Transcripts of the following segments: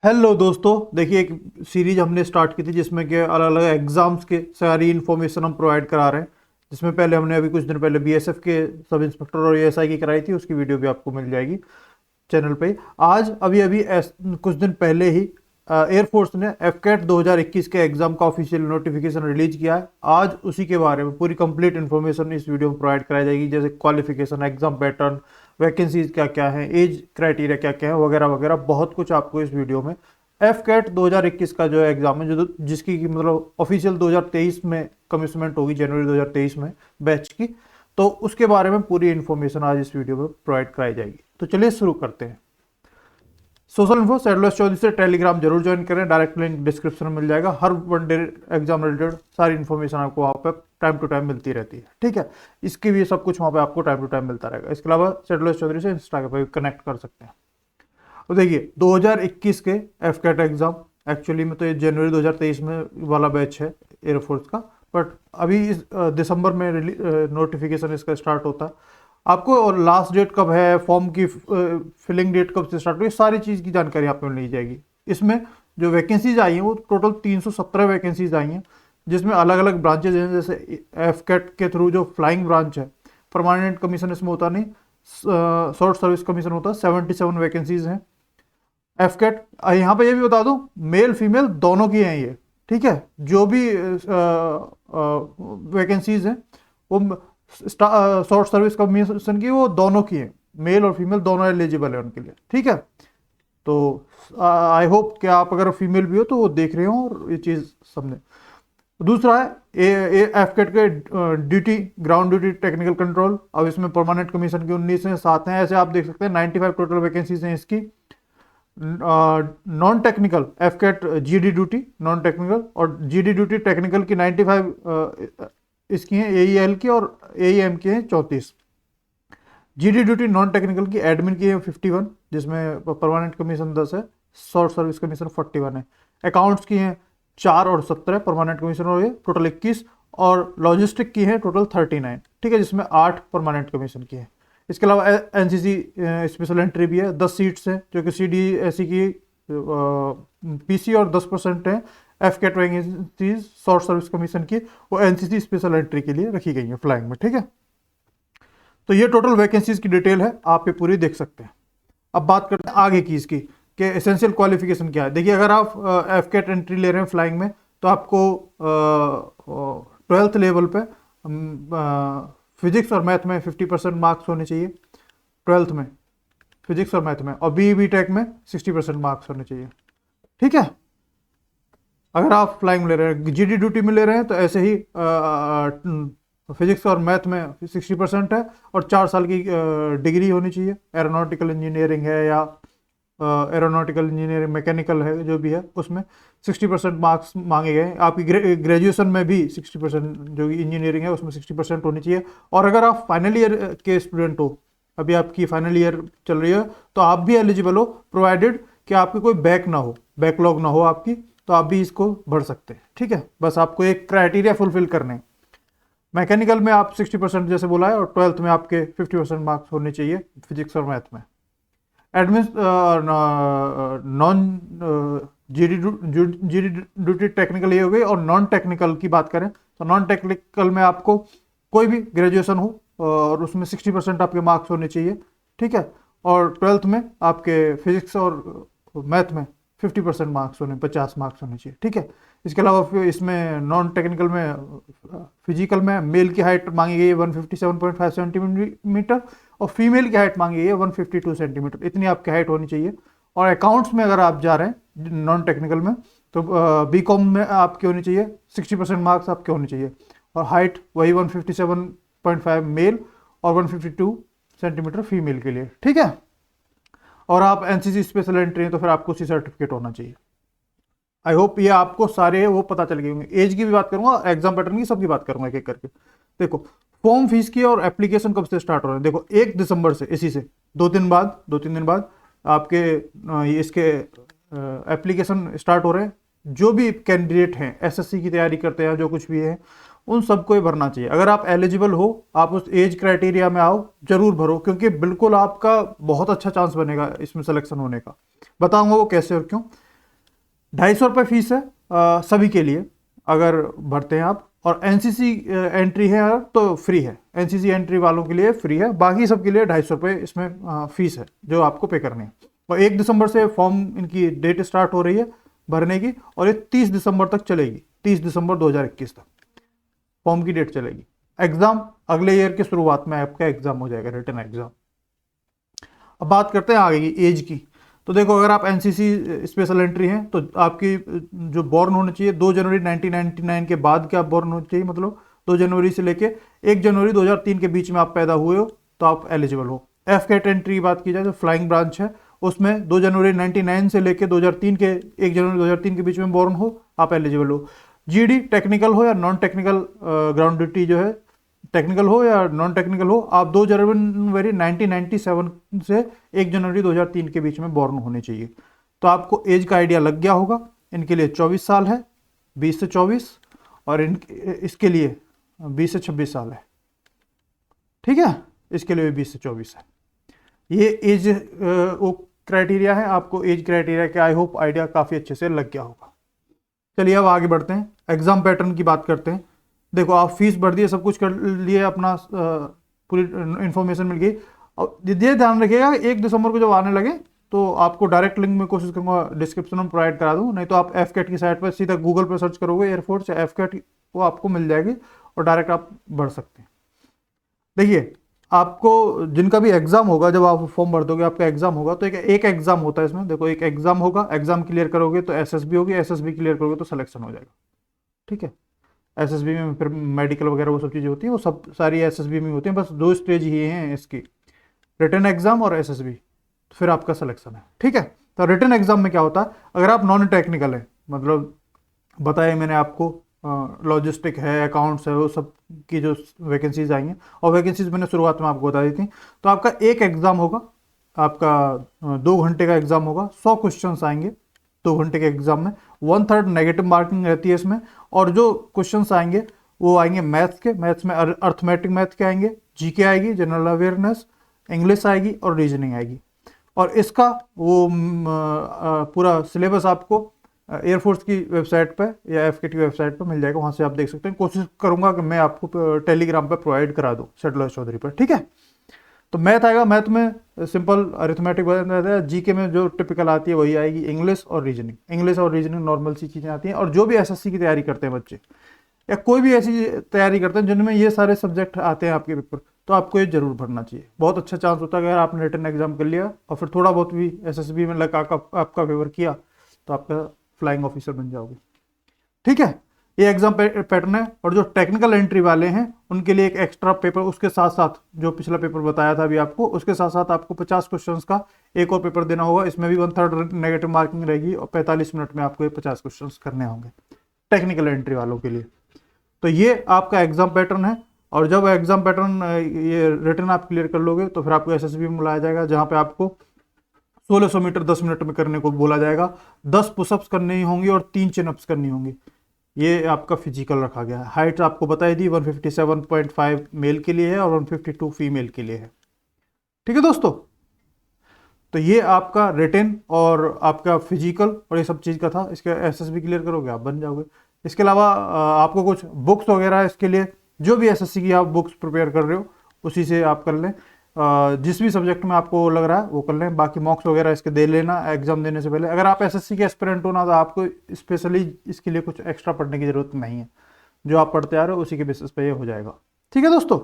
Hello दोस्तों, देखिए एक सीरीज हमने स्टार्ट की थी जिसमें कि अलग अलग एग्जाम्स के सारी इन्फॉर्मेशन हम प्रोवाइड करा रहे हैं। जिसमें पहले हमने अभी कुछ दिन पहले बीएसएफ के सब इंस्पेक्टर और एएसआई की कराई थी, उसकी वीडियो भी आपको मिल जाएगी चैनल पे ही। आज अभी अभी कुछ दिन पहले ही एयरफोर्स ने एफकेट 2021 के एग्जाम का ऑफिशियल नोटिफिकेशन रिलीज किया है। आज उसी के बारे में पूरी कंप्लीट इन्फॉर्मेशन इस वीडियो में प्रोवाइड कराई जाएगी, जैसे क्वालिफिकेशन, एग्जाम पैटर्न, वैकेंसीज क्या क्या है, एज क्राइटेरिया क्या क्या है, वगैरह वगैरह बहुत कुछ आपको इस वीडियो में। एफकेट 2021 का जो एग्जाम है, जो जिसकी मतलब ऑफिशियल 2023 में कमिशमेंट होगी, जनवरी 2023 में बैच की, तो उसके बारे में पूरी इन्फॉर्मेशन आज इस वीडियो में प्रोवाइड कराई जाएगी। तो चलिए शुरू करते हैं। सोशल इन्फो सेडलर्स चौधरी से टेलीग्राम जरूर ज्वाइन करें, डायरेक्ट लिंक डिस्क्रिप्शन में मिल जाएगा। हर वनडे एग्जाम रिलेटेड सारी इन्फॉर्मेशन आपको वहाँ पे टाइम टू टाइम मिलती रहती है, ठीक है। इसकी भी सब कुछ वहाँ पे आपको टाइम टू टाइम मिलता रहेगा। इसके अलावा सेडलर्स चौधरी से इंस्टाग्राम पर कनेक्ट कर सकते हैं। तो देखिए 2021 के एफकेट एग्जाम एक्चुअली में तो ये जनवरी 2023 में वाला बैच है एयरफोर्स का, बट अभी इस दिसंबर में नोटिफिकेशन इसका स्टार्ट होता है आपको। और लास्ट डेट कब है, फॉर्म की फिलिंग डेट कब से स्टार्ट होगी, सारी चीज़ की जानकारी आपको मिल जाएगी। इसमें जो वैकेंसीज आई हैं वो टोटल 317 वैकेंसीज आई हैं, जिसमें अलग अलग ब्रांचेज हैं। जैसे एफकेट के थ्रू जो फ्लाइंग ब्रांच है, परमानेंट कमीशन इसमें होता नहीं, शॉर्ट सर्विस कमीशन होता है, 77 वैकेंसीज हैं। एफकेट यहाँ पे ये भी बता दूं, मेल फीमेल दोनों की हैं ये, ठीक है। जो भी वैकेंसीज हैं वो शॉर्ट सर्विस कमीशन की, वो दोनों की हैं, मेल और फीमेल दोनों एलिजिबल है उनके लिए, ठीक है। तो आई होप कि आप अगर फीमेल भी हो तो वो देख रहे हो और ये चीज़ समझे। दूसरा है एफकेट के duty, ground duty technical control. अब इसमें परमानेंट कमीशन की 19 हैं, 7 हैं, ऐसे आप देख सकते हैं 95 टोटल वैकेंसीज हैं इसकी। नॉन टेक्निकल एफकेट जीडी ड्यूटी नॉन टेक्निकल, और जीडी ड्यूटी टेक्निकल की 95 इसकी हैं एईएल की, और एईएम की हैं 34। जीडी ड्यूटी नॉन टेक्निकल की एडमिन की है 51, जिसमें परमानेंट कमीशन 10 है, शॉर्ट सर्विस कमीशन 41 है। अकाउंट्स की हैं 4 और 17 परमानेंट कमीशन हो गए, टोटल 21। और लॉजिस्टिक की है टोटल 39, ठीक है, जिसमें 8 परमानेंट कमीशन की है। इसके अलावा एनसीसी स्पेशल एंट्री भी है, 10 सीट्स हैं, जो कि सीडीएसई की पीसी, और 10% है एफकेट वैकेंसीज शॉर्ट सर्विस कमीशन की, वो एनसीसी स्पेशल एंट्री के लिए रखी गई है फ्लाइंग में, ठीक है। तो ये टोटल वैकेंसीज की डिटेल है, आप ये पूरी देख सकते हैं। अब बात करते हैं आगे की इसकी कि एसेंशियल क्वालिफिकेशन क्या है। देखिए अगर आप एफकेट एंट्री ले रहे हैं फ्लाइंग में, तो आपको 12th लेवल पे फिजिक्स और मैथ में 50% मार्क्स होने चाहिए, 12th में फिजिक्स और मैथ में, और बी टेक में 60% मार्क्स होने चाहिए, ठीक है। अगर आप फ्लाइंग में ले रहे हैं, जीडी ड्यूटी में ले रहे हैं, तो ऐसे ही फिजिक्स और मैथ में 60% है, और 4 साल की डिग्री होनी चाहिए। एरोनॉटिकल इंजीनियरिंग है या एरोनॉटिकल इंजीनियरिंग, मैकेनिकल है, जो भी है, उसमें 60% मार्क्स मांगे गए। आपकी ग्रेजुएशन में भी 60%, जो इंजीनियरिंग है उसमें 60% होनी चाहिए। और अगर आप फाइनल ईयर के स्टूडेंट हो, अभी आपकी फाइनल ईयर चल रही है, तो आप भी एलिजिबल हो, प्रोवाइडेड कि आपकी कोई बैक ना हो, बैकलॉग ना हो आपकी, तो आप भी इसको भर सकते हैं, ठीक है। बस आपको एक क्राइटेरिया फुलफिल करने हैं। मैकेनिकल में आप 60% जैसे बोला है, और 12th में आपके 50% मार्क्स होने चाहिए फिजिक्स और मैथ में। Admin non GD duty technical ये हो गई। और नॉन टेक्निकल की बात करें, तो नॉन टेक्निकल में आपको कोई भी ग्रेजुएशन हो और उसमें 60% आपके मार्क्स होने चाहिए, ठीक है। और 12th में आपके फिजिक्स और मैथ में 50% मार्क्स होने, 50 मार्क्स होने चाहिए, ठीक है। इसके अलावा फिर इसमें नॉन टेक्निकल में फिजिकल में मेल की हाइट मांगी गई है 157.5 सेंटीमीटर, और फीमेल की हाइट मांगी गई है 152 सेंटीमीटर, इतनी आपकी हाइट होनी चाहिए। और अकाउंट्स में अगर आप जा रहे हैं नॉन टेक्निकल में, तो बीकॉम में आपकी होनी चाहिए 60% मार्क्स आपके होने चाहिए, और हाइट वही 157.5 मेल और 152 सेंटीमीटर फीमेल के लिए, ठीक है। और आप एनसीसी स्पेशल एंट्री हैं, तो फिर आपको सी सर्टिफिकेट होना चाहिए। आई होप ये आपको सारे वो पता चल गए होंगे। एज की भी बात करूंगा, एग्जाम पैटर्न की सबकी बात करूंगा एक एक करके। देखो फॉर्म फीस की और एप्लीकेशन कब से स्टार्ट हो रहे हैं। देखो 1 दिसंबर से, इसी से 2-3 दिन बाद आपके इसके एप्लीकेशन स्टार्ट हो रहे हैं। जो भी कैंडिडेट हैं, एसएससी की तैयारी करते हैं, जो कुछ भी है, उन सबको ही भरना चाहिए। अगर आप एलिजिबल हो, आप उस एज क्राइटेरिया में आओ, जरूर भरो, क्योंकि बिल्कुल आपका बहुत अच्छा चांस बनेगा इसमें सिलेक्शन होने का। बताऊंगा वो कैसे और क्यों। ₹250 फीस है सभी के लिए अगर भरते हैं आप। और एनसीसी एंट्री है अगर तो फ्री है, एनसीसी एंट्री वालों के लिए फ्री है, बाकी सबके लिए ₹250 इसमें फीस है जो आपको पे करनी है। और 1 दिसंबर से फॉर्म इनकी डेट स्टार्ट हो रही है भरने की, और ये 30 दिसंबर तक चलेगी, 30 दिसंबर 2021 तक फॉर्म की डेट चलेगी। एग्जाम अगले ईयर की शुरुआत में आपका एग्जाम हो जाएगा, रिटन एग्जाम। अब बात करते हैं आगे की एज की। तो देखो, अगर आप एनसीसी स्पेशल एंट्री हैं तो आपकी जो बॉर्न होना चाहिए 2 जनवरी 1999 के बाद के आप बॉर्न होना चाहिए, मतलब 2 जनवरी से लेके 1 जनवरी 2003 के बीच में आप पैदा हुए हो तो आप एलिजिबल हो। एफ कैट एंट्री की बात की जाए तो फ्लाइंग ब्रांच है, उसमें 2 जनवरी 1999 से लेके 2003 के 1 जनवरी 2003 के बीच में बॉर्न हो आप एलिजिबल हो। जीडी टेक्निकल हो या नॉन टेक्निकल ग्राउंड ड्यूटी जो है, टेक्निकल हो या नॉन टेक्निकल हो, आप 2 जनवरी 1997 से 1 जनवरी 2003 के बीच में बॉर्न होने चाहिए। तो आपको एज का आइडिया लग गया होगा। इनके लिए 24 साल है, 20 से 24, और इसके लिए 20 से 26 साल है। ठीक है, इसके लिए 20 से 24 है। ये एज वो क्राइटेरिया है, आपको एज क्राइटेरिया के आई होप आइडिया काफ़ी अच्छे से लग गया होगा। चलिए अब आगे बढ़ते हैं, एग्जाम पैटर्न की बात करते हैं। देखो, आप फीस भर दिए, सब कुछ कर लिए, अपना पूरी इन्फॉर्मेशन मिल गई। और ये ध्यान रखिएगा 1 दिसंबर को जब आने लगे तो आपको डायरेक्ट लिंक में कोशिश करूंगा डिस्क्रिप्शन में प्रोवाइड करा दूँ, नहीं तो आप एफ कैट की साइट पर सीधा गूगल पर सर्च करोगे एयरफोर्स या एफ कैट, वो आपको मिल जाएगी और डायरेक्ट आप भर सकते हैं। देखिए, आपको जिनका भी एग्जाम होगा, जब आप फॉर्म भर दोगे आपका एग्जाम होगा, तो एक एग्जाम होता है इसमें। देखो, एक एग्जाम होगा, एग्जाम क्लियर करोगे तो एसएसबी होगी, एसएसबी क्लियर करोगे तो सिलेक्शन हो जाएगा। ठीक है, एसएसबी में फिर मेडिकल वगैरह वो सब चीज़ें होती हैं, वो सब सारी एसएसबी में होती हैं। बस 2 स्टेज ही हैं इसकी, रिटन एग्जाम और एसएसबी, तो फिर आपका सिलेक्शन है। ठीक है, तो रिटन एग्जाम में क्या होता है, अगर आप नॉन टेक्निकल है, मतलब बताया मैंने आपको लॉजिस्टिक है, अकाउंट्स है, वो सब की जो वैकेंसीज आई हैं, और वैकेंसीज मैंने शुरुआत में आपको बता दी थी। तो आपका एक एग्ज़ाम होगा, आपका 2 घंटे का एग्ज़ाम होगा, 100 क्वेश्चन आएंगे 2 घंटे के एग्जाम में। 1/3 नेगेटिव मार्किंग रहती है इसमें, और जो क्वेश्चंस आएंगे वो आएंगे मैथ्स के, मैथ्स में अर्थमेटिक मैथ के आएंगे, जीके आएगी, जनरल अवेयरनेस, इंग्लिश आएगी और रीजनिंग आएगी। और इसका वो पूरा सिलेबस आपको एयरफोर्स की वेबसाइट पर या एफकेट की वेबसाइट पर मिल जाएगा, वहाँ से आप देख सकते हैं। कोशिश करूंगा कि मैं आपको टेलीग्राम पर प्रोवाइड करा दूँ सेटलर चौधरी पर। ठीक है, तो मैथ आएगा, मैथ में सिंपल अरिथमेटिक रहता है, जीके में जो टिपिकल आती है वही आएगी, इंग्लिश और रीजनिंग। इंग्लिश और रीजनिंग नॉर्मल सी चीज़ें आती हैं। और जो भी एसएससी की तैयारी करते हैं बच्चे, या कोई भी ऐसी तैयारी करते हैं जिनमें ये सारे सब्जेक्ट आते हैं आपके पेपर, तो आपको ये जरूर भरना चाहिए। बहुत अच्छा चांस होता है अगर आपने रिटन एग्जाम कर लिया और फिर थोड़ा बहुत भी एसएसबी में लगा आपका पेपर किया तो आपका फ्लाइंग ऑफिसर बन जाओगे। ठीक है, ये एग्जाम पैटर्न है। और जो टेक्निकल एंट्री वाले हैं उनके लिए एक एक्स्ट्रा पेपर उसके साथ साथ, जो पिछला पेपर बताया था अभी आपको, उसके साथ साथ आपको 50 क्वेश्चंस का एक और पेपर देना होगा। इसमें भी 1/3 नेगेटिव मार्किंग रहेगी और 45 मिनट में आपको ये 50 क्वेश्चंस करने होंगे टेक्निकल एंट्री वालों के लिए। तो ये आपका एग्जाम पैटर्न है। और जब एग्जाम पैटर्न ये रिटर्न आप क्लियर कर लोगे तो फिर आपको एसएसबी में बुलाया जाएगा, जहाँ पे आपको 1600 मीटर 10 मिनट में करने को बोला जाएगा। 10 पुशअप्स करनी होंगी और 3 चिनअप्स करनी होंगी। ये आपका फिजिकल रखा गया है। हाइट आपको बताई दी 157.5 मेल के लिए है और 152 फीमेल के लिए है। ठीक है दोस्तों, तो ये आपका रिटन और आपका फिजिकल और ये सब चीज़ का था। इसके एसएसबी क्लियर करोगे आप बन जाओगे। इसके अलावा आपको कुछ बुक्स वगैरह इसके लिए, जो भी एसएससी की आप बुक्स प्रिपेयर कर रहे हो उसी से आप कर लें। जिस भी सब्जेक्ट में आपको लग रहा है वो कर लें। बाकी मॉक्स वगैरह इसके दे लेना एग्जाम देने से पहले। अगर आप एसएससी के एस्पिरेंट हो ना, तो आपको स्पेशली इसके लिए कुछ एक्स्ट्रा पढ़ने की जरूरत नहीं है। जो आप पढ़ते आ रहे हो उसी के बेसिस पे ये हो जाएगा। ठीक है दोस्तों,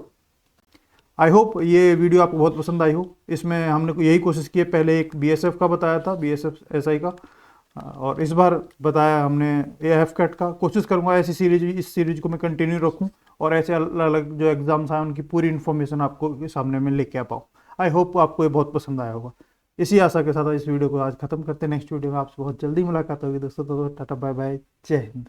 आई होप ये वीडियो आपको बहुत पसंद आई हो। इसमें हमने यही कोशिश की है, पहले एक बीएसएफ का बताया था, बीएसएफ एसआई का, और इस बार बताया हमने एएफ कैट का। कोशिश करूंगा ऐसी सीरीज, इस सीरीज को मैं कंटिन्यू रखूं और ऐसे अलग अलग जो एग्जाम्स आए उनकी पूरी इन्फॉर्मेशन आपको सामने में लेके आ पाऊँ। आई होप आपको ये बहुत पसंद आया होगा। इसी आशा के साथ इस वीडियो को आज खत्म करते हैं। नेक्स्ट वीडियो में आपसे बहुत जल्दी मुलाकात होगी दोस्तों। तो टाटा बाय बाय, जय हिंद।